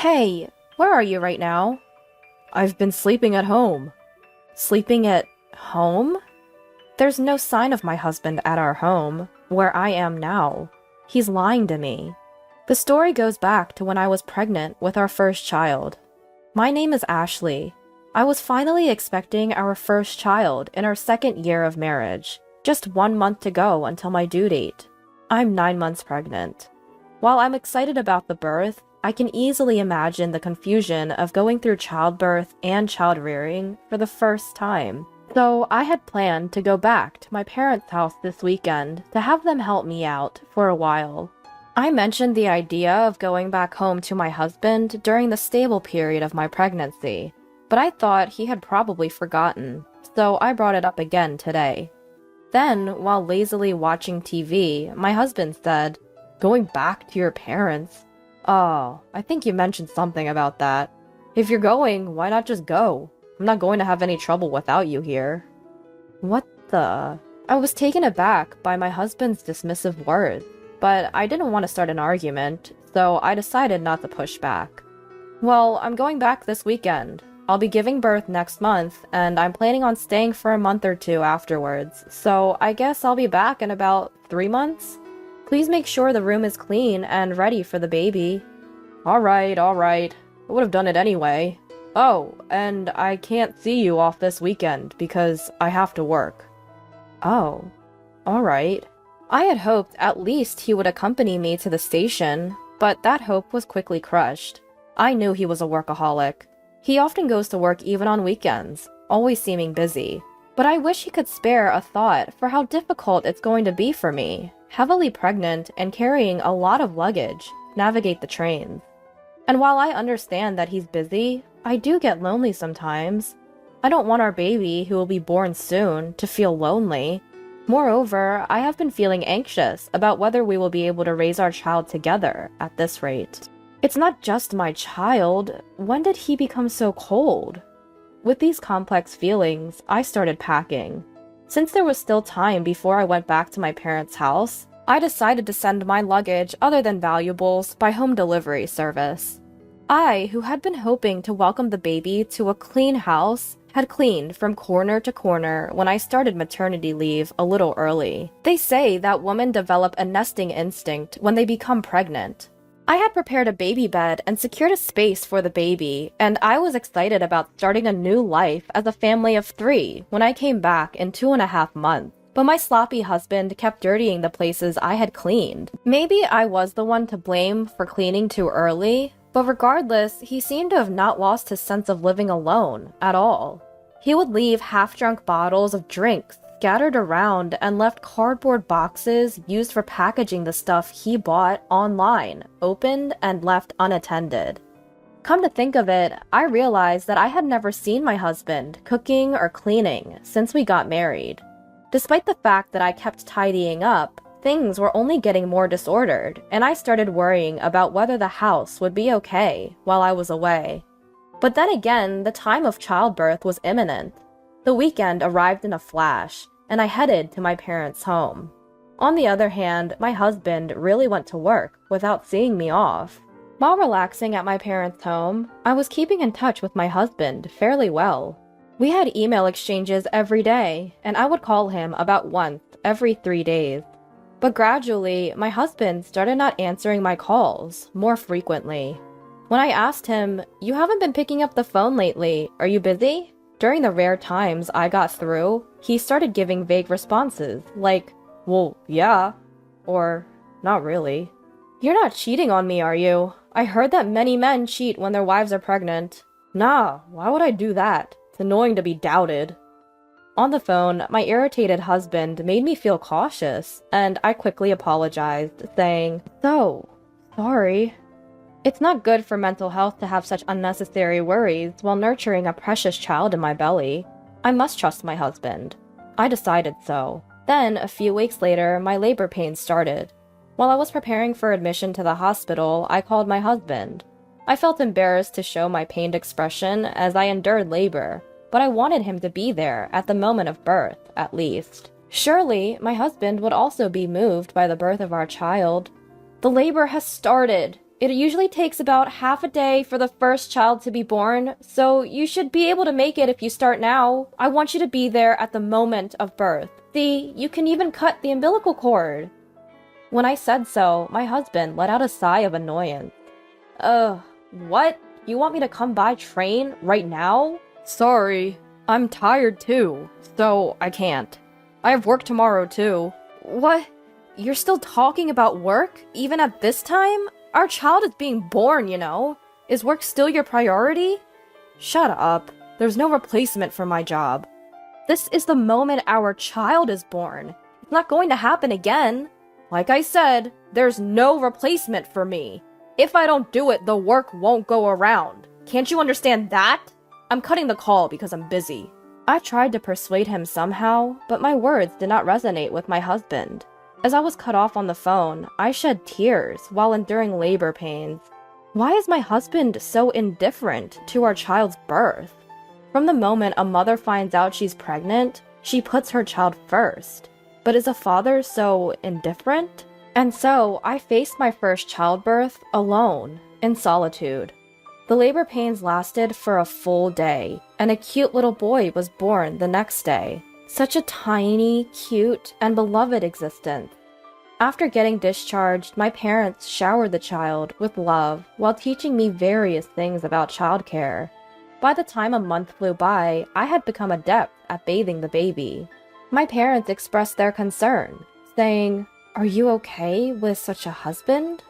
Hey, where are you right now? I've been sleeping at home. Sleeping at home? There's no sign of my husband at our home, where I am now. He's lying to me. The story goes back to when I was pregnant with our first child. My name is Ashley. I was finally expecting our first child in our second year of marriage, just 1 month to go until my due date. I'm 9 months pregnant. While I'm excited about the birth, I can easily imagine the confusion of going through childbirth and child-rearing for the first time. So I had planned to go back to my parents' house this weekend to have them help me out for a while. I mentioned the idea of going back home to my husband during the stable period of my pregnancy, but I thought he had probably forgotten, so I brought it up again today. Then, while lazily watching TV, my husband said, "Going back to your parents? Oh, I think you mentioned something about that. If you're going, why not just go? I'm not going to have any trouble without you here." What the? I was taken aback by my husband's dismissive words, but I didn't want to start an argument, so I decided not to push back. Well, I'm going back this weekend. I'll be giving birth next month, and I'm planning on staying for a month or two afterwards, so I guess I'll be back in about 3 months? Please make sure the room is clean and ready for the baby. Alright. I would have done it anyway. Oh, and I can't see you off this weekend because I have to work. Oh, alright. I had hoped at least he would accompany me to the station, but that hope was quickly crushed. I knew he was a workaholic. He often goes to work even on weekends, always seeming busy. But I wish he could spare a thought for how difficult it's going to be for me, heavily pregnant and carrying a lot of luggage, navigate the trains. And while I understand that he's busy, I do get lonely sometimes. I don't want our baby, who will be born soon, to feel lonely. Moreover, I have been feeling anxious about whether we will be able to raise our child together at this rate. It's not just my child. When did he become so cold? With these complex feelings, I started packing. Since there was still time before I went back to my parents' house, I decided to send my luggage other than valuables by home delivery service. I, who had been hoping to welcome the baby to a clean house, had cleaned from corner to corner when I started maternity leave a little early. They say that women develop a nesting instinct when they become pregnant. I had prepared a baby bed and secured a space for the baby, and I was excited about starting a new life as a family of 3 when I came back in 2.5 months. But my sloppy husband kept dirtying the places I had cleaned. Maybe I was the one to blame for cleaning too early, but regardless, he seemed to have not lost his sense of living alone at all. He would leave half-drunk bottles of drinks scattered around and left cardboard boxes used for packaging the stuff he bought online, opened and left unattended. Come to think of it, I realized that I had never seen my husband cooking or cleaning since we got married. Despite the fact that I kept tidying up, things were only getting more disordered, and I started worrying about whether the house would be okay while I was away. But then again, the time of childbirth was imminent. The weekend arrived in a flash, and I headed to my parents' home. On the other hand, my husband really went to work without seeing me off. While relaxing at my parents' home, I was keeping in touch with my husband fairly well. We had email exchanges every day, and I would call him about once every 3 days. But gradually, my husband started not answering my calls more frequently. When I asked him, "You haven't been picking up the phone lately, are you busy?" During the rare times I got through, he started giving vague responses, like, "Well, yeah," or "Not really." "You're not cheating on me, are you? I heard that many men cheat when their wives are pregnant." "Nah, why would I do that? It's annoying to be doubted." On the phone, my irritated husband made me feel cautious, and I quickly apologized, saying, "So, sorry." It's not good for mental health to have such unnecessary worries while nurturing a precious child in my belly. I must trust my husband. I decided so. Then, a few weeks later, my labor pains started. While I was preparing for admission to the hospital, I called my husband. I felt embarrassed to show my pained expression as I endured labor, but I wanted him to be there at the moment of birth, at least. Surely, my husband would also be moved by the birth of our child. "The labor has started," It usually takes about half a day for the first child to be born, so you should be able to make it if you start now. I want you to be there at the moment of birth. See, you can even cut the umbilical cord." When I said so, my husband let out a sigh of annoyance. What? You want me to come by train right now?" Sorry, I'm tired too, so I can't. I have work tomorrow too. What? You're still talking about work, even at this time? Our child is being born, you know. Is work still your priority? Shut up. There's no replacement for my job. This is the moment our child is born. It's not going to happen again. Like I said, there's no replacement for me. If I don't do it, the work won't go around. Can't you understand that? I'm cutting the call because I'm busy. I tried to persuade him somehow, but my words did not resonate with my husband. As I was cut off on the phone, I shed tears while enduring labor pains. Why is my husband so indifferent to our child's birth? From the moment a mother finds out she's pregnant, she puts her child first. But is a father so indifferent? And so, I faced my first childbirth alone, in solitude. The labor pains lasted for a full day, and a cute little boy was born the next day. Such a tiny, cute, and beloved existence. After getting discharged, my parents showered the child with love while teaching me various things about childcare. By the time a month flew by, I had become adept at bathing the baby. My parents expressed their concern, saying, "Are you okay with such a husband?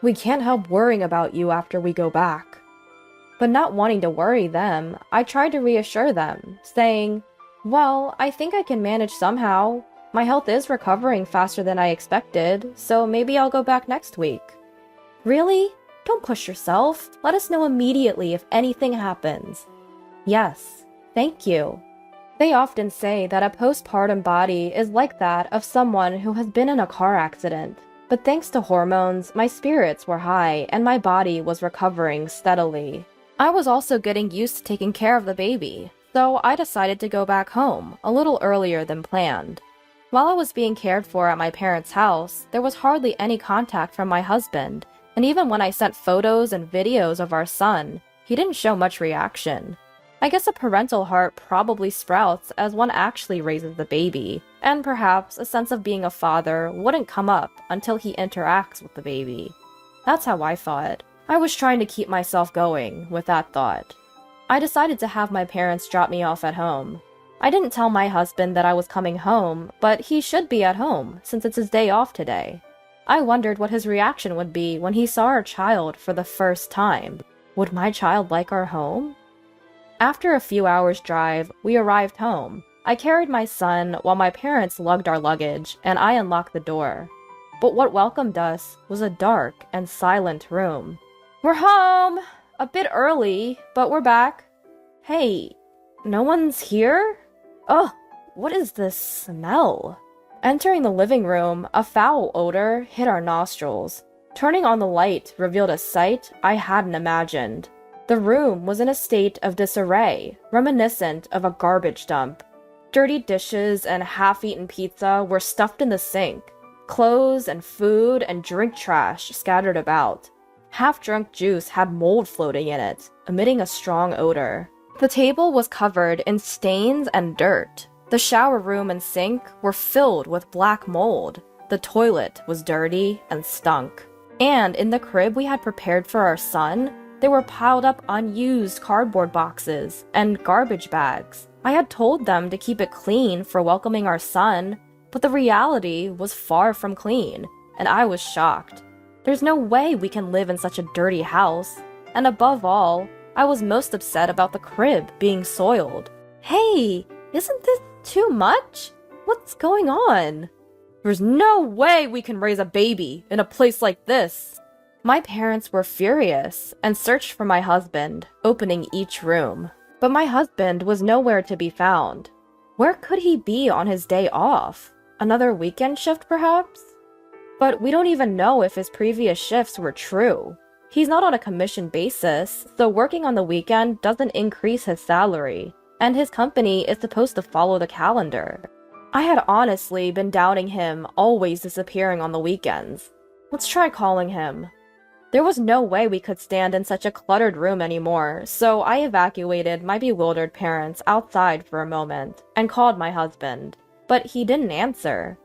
We can't help worrying about you after we go back." But not wanting to worry them, I tried to reassure them, saying, "Well, I think I can manage somehow. My health is recovering faster than I expected, so maybe I'll go back next week." "Really? Don't push yourself. Let us know immediately if anything happens." "Yes, thank you." They often say that a postpartum body is like that of someone who has been in a car accident. But thanks to hormones, my spirits were high and my body was recovering steadily. I was also getting used to taking care of the baby, so I decided to go back home a little earlier than planned. While I was being cared for at my parents' house, there was hardly any contact from my husband, and even when I sent photos and videos of our son, he didn't show much reaction. I guess a parental heart probably sprouts as one actually raises the baby, and perhaps a sense of being a father wouldn't come up until he interacts with the baby. That's how I thought. I was trying to keep myself going with that thought. I decided to have my parents drop me off at home. I didn't tell my husband that I was coming home, but he should be at home since it's his day off today. I wondered what his reaction would be when he saw our child for the first time. Would my child like our home? After a few hours' drive, we arrived home. I carried my son while my parents lugged our luggage, and I unlocked the door. But what welcomed us was a dark and silent room. "We're home! A bit early, but we're back." "Hey, no one's here? Ugh, what is this smell?" Entering the living room, a foul odor hit our nostrils. Turning on the light revealed a sight I hadn't imagined. The room was in a state of disarray, reminiscent of a garbage dump. Dirty dishes and half-eaten pizza were stuffed in the sink. Clothes and food and drink trash scattered about. Half-drunk juice had mold floating in it, emitting a strong odor. The table was covered in stains and dirt. The shower room and sink were filled with black mold. The toilet was dirty and stunk. And in the crib we had prepared for our son, there were piled up unused cardboard boxes and garbage bags. I had told them to keep it clean for welcoming our son, but the reality was far from clean, and I was shocked. There's no way we can live in such a dirty house, and above all, I was most upset about the crib being soiled. "Hey, isn't this too much? What's going on?" "There's no way we can raise a baby in a place like this." My parents were furious and searched for my husband, opening each room. But my husband was nowhere to be found. Where could he be on his day off? Another weekend shift, perhaps? But we don't even know if his previous shifts were true. He's not on a commission basis, so working on the weekend doesn't increase his salary, and his company is supposed to follow the calendar. I had honestly been doubting him always disappearing on the weekends. Let's try calling him. There was no way we could stand in such a cluttered room anymore, so I evacuated my bewildered parents outside for a moment and called my husband. But he didn't answer.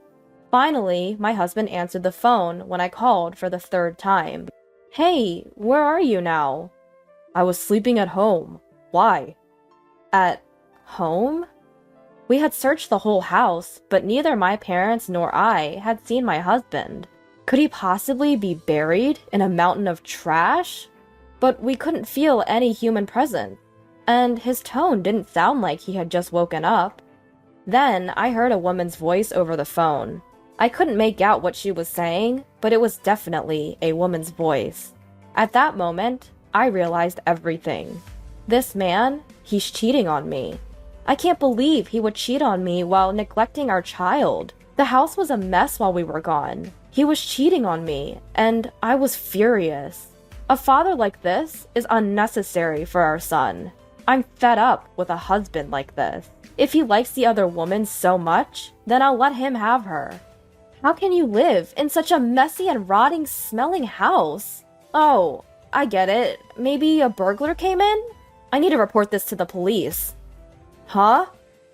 Finally, my husband answered the phone when I called for the third time. "Hey, where are you now?" "I was sleeping at home. Why?" "At home?" We had searched the whole house, but neither my parents nor I had seen my husband. Could he possibly be buried in a mountain of trash? But we couldn't feel any human presence, and his tone didn't sound like he had just woken up. Then I heard a woman's voice over the phone. I couldn't make out what she was saying, but it was definitely a woman's voice. At that moment, I realized everything. This man, he's cheating on me. I can't believe he would cheat on me while neglecting our child. The house was a mess while we were gone. He was cheating on me, and I was furious. A father like this is unnecessary for our son. I'm fed up with a husband like this. If he likes the other woman so much, then I'll let him have her. How can you live in such a messy and rotting smelling house? Oh, I get it. Maybe a burglar came in? I need to report this to the police. Huh?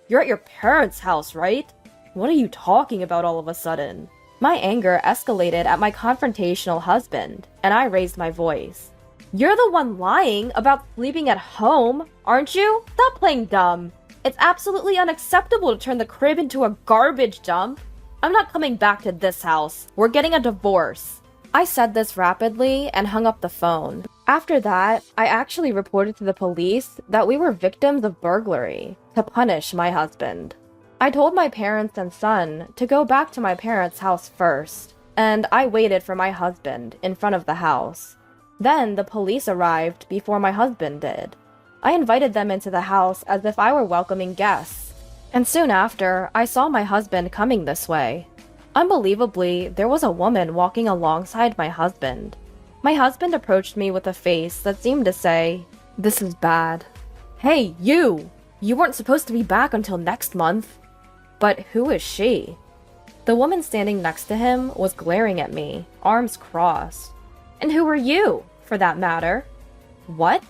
You're at your parents' house, right? What are you talking about all of a sudden? My anger escalated at my confrontational husband, and I raised my voice. You're the one lying about sleeping at home, aren't you? Stop playing dumb. It's absolutely unacceptable to turn the crib into a garbage dump. I'm not coming back to this house. We're getting a divorce. I said this rapidly and hung up the phone. After that, I actually reported to the police that we were victims of burglary to punish my husband. I told my parents and son to go back to my parents' house first, and I waited for my husband in front of the house. Then the police arrived before my husband did. I invited them into the house as if I were welcoming guests, and soon after, I saw my husband coming this way. Unbelievably, there was a woman walking alongside my husband. My husband approached me with a face that seemed to say, "This is bad." "Hey, you! You weren't supposed to be back until next month." But who is she? The woman standing next to him was glaring at me, arms crossed. And who are you, for that matter? What?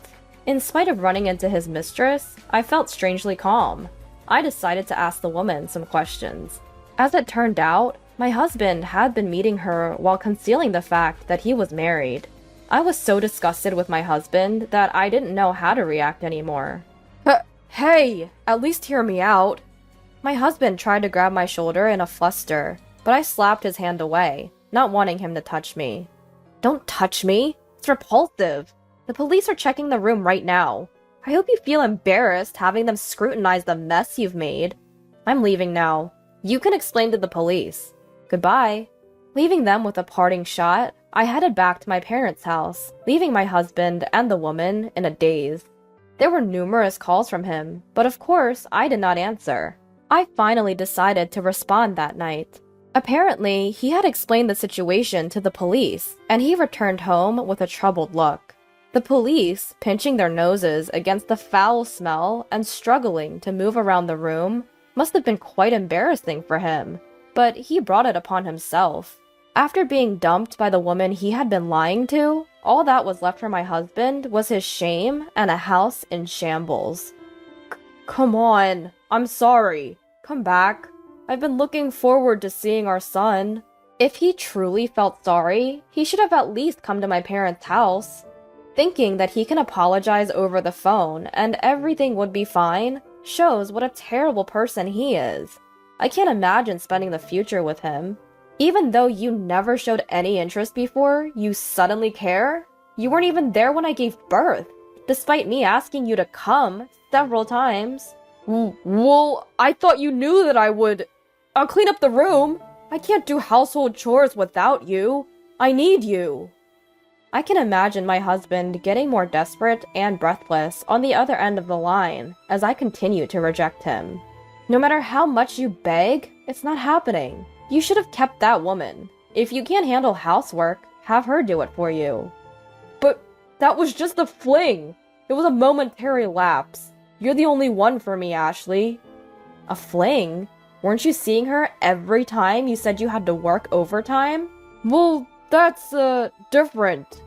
In spite of running into his mistress, I felt strangely calm. I decided to ask the woman some questions. As it turned out, my husband had been meeting her while concealing the fact that he was married. I was so disgusted with my husband that I didn't know how to react anymore. Hey, at least hear me out. My husband tried to grab my shoulder in a fluster, but I slapped his hand away, not wanting him to touch me. Don't touch me. It's repulsive. The police are checking the room right now. I hope you feel embarrassed having them scrutinize the mess you've made. I'm leaving now. You can explain to the police. Goodbye. Leaving them with a parting shot, I headed back to my parents' house, leaving my husband and the woman in a daze. There were numerous calls from him, but of course I did not answer. I finally decided to respond that night. Apparently, he had explained the situation to the police, and he returned home with a troubled look. The police, pinching their noses against the foul smell and struggling to move around the room, must have been quite embarrassing for him, but he brought it upon himself. After being dumped by the woman he had been lying to, all that was left for my husband was his shame and a house in shambles. Come on, I'm sorry. Come back. I've been looking forward to seeing our son. If he truly felt sorry, he should have at least come to my parents' house. Thinking that he can apologize over the phone and everything would be fine shows what a terrible person he is. I can't imagine spending the future with him. Even though you never showed any interest before, you suddenly care? You weren't even there when I gave birth, despite me asking you to come several times. Well, I thought you knew that I would. I'll clean up the room. I can't do household chores without you. I need you. I can imagine my husband getting more desperate and breathless on the other end of the line as I continue to reject him. No matter how much you beg, it's not happening. You should have kept that woman. If you can't handle housework, have her do it for you. But that was just a fling. It was a momentary lapse. You're the only one for me, Ashley. A fling? Weren't you seeing her every time you said you had to work overtime? Well, that's, different.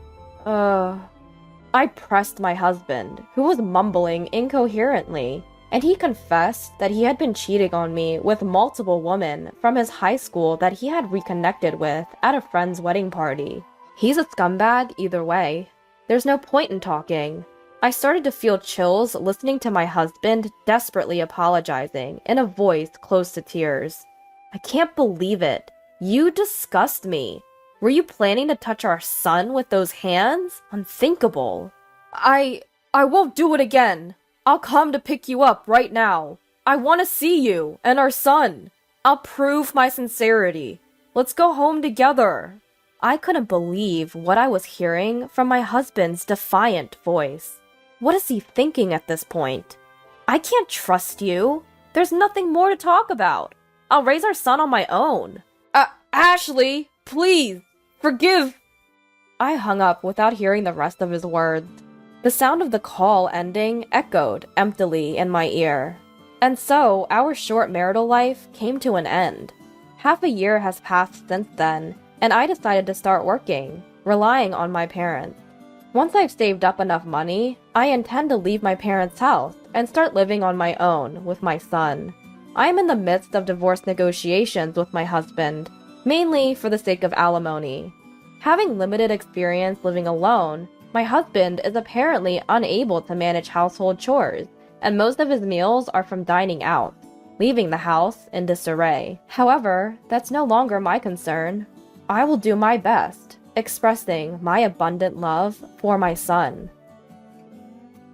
I pressed my husband, who was mumbling incoherently, and he confessed that he had been cheating on me with multiple women from his high school that he had reconnected with at a friend's wedding party. He's a scumbag either way. There's no point in talking. I started to feel chills listening to my husband desperately apologizing in a voice close to tears. I can't believe it. You disgust me. Were you planning to touch our son with those hands? Unthinkable. I won't do it again. I'll come to pick you up right now. I want to see you and our son. I'll prove my sincerity. Let's go home together. I couldn't believe what I was hearing from my husband's defiant voice. What is he thinking at this point? I can't trust you. There's nothing more to talk about. I'll raise our son on my own. Ashley, please, forgive. I hung up without hearing the rest of his words. The sound of the call ending echoed emptily in my ear. And so, our short marital life came to an end. Half a year has passed since then, and I decided to start working, relying on my parents. Once I've saved up enough money, I intend to leave my parents' house and start living on my own with my son. I am in the midst of divorce negotiations with my husband, mainly for the sake of alimony. Having limited experience living alone, my husband is apparently unable to manage household chores, and most of his meals are from dining out, leaving the house in disarray. However, that's no longer my concern. I will do my best, expressing my abundant love for my son.